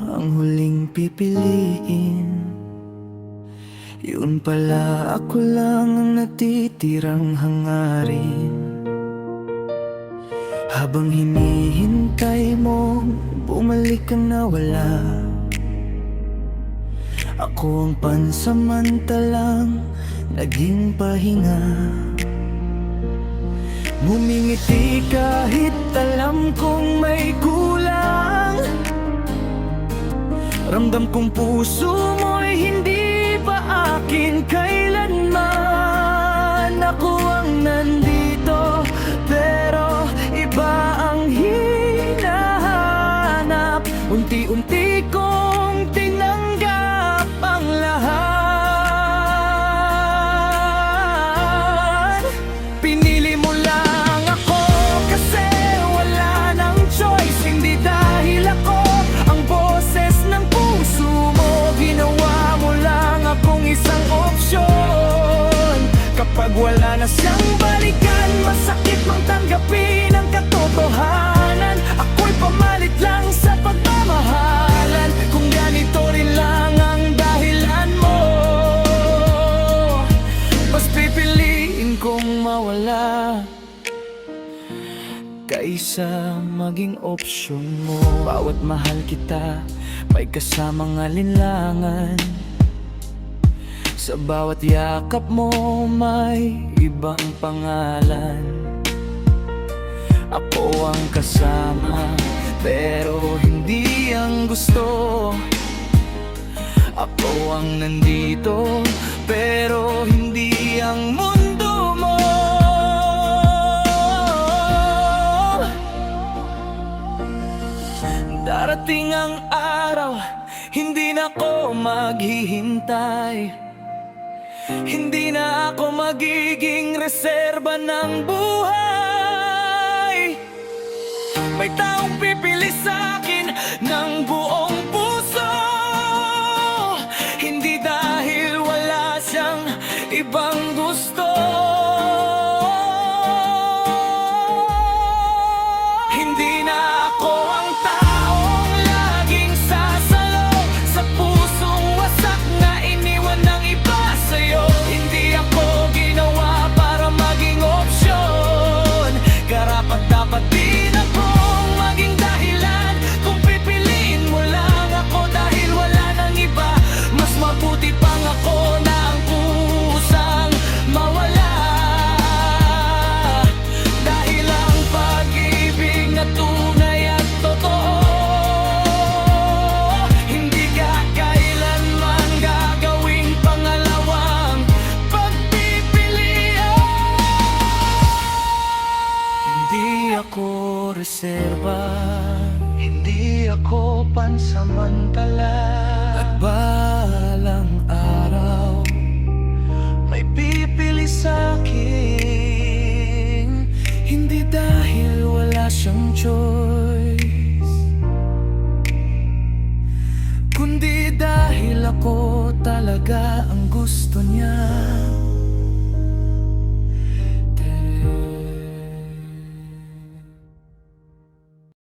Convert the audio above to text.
ang huling pipiliin. Yun pala, ako lang ang natitirang hangarin. Habang hinihintay mo, bumalik ka na wala. Ako ang pansamantalang naging pahinga. Ngumingiti kahit alam kong may kulang. Ramdam kong puso mo'y hindi pa akin kailanman. Ako ang nandito, pero iba ang hinahanap. Unti-unti kong tinanggap ang lahat. Pinili mo lang ako kasi wala nang choice. Hindi dahil ako ang boses ng puso mo. Ginawa mo lang akong isang opsyon. Kapag wala na siyang balikan, masakit mang tanggapin ang katotohanan. Ako'y pamalit lang sa pagmamahalan. Kung ganito rin lang ang dahilan mo, mas pipiliin kong mawala kaysa maging opsyon mo. Bawat mahal kita, may kasamang alinlangan. Sa bawat yakap mo, may ibang pangalan. Ako ang kasama, pero hindi ang gusto. Ako ang nandito, pero hindi ang mundo mo. Darating ang araw, hindi na ako maghihintay. Hindi na ako magiging reserba ng buhay. May taong pipili sa'kin ng buong puso. Hindi dahil wala siyang ibang gusto. Hindi na ako ang taong laging sasalo sa pusong wasak na iniwan ng iba sa'yo. Hindi ako ginawa para maging opsyon. Karapat-dapat din akong maging dahilan. Kung pipiliin mo lang ako dahil wala nang iba, mas mabuti pang ako na ang kusang mawala. Dahil ang pag-ibig na tunay at totoo, hindi ka kailanman gagawing pangalawang pagpipilian. Hindi ako reserva, hindi ako pansamantala. At balang araw, may pipili sa'kin. Hindi dahil wala siyang choice.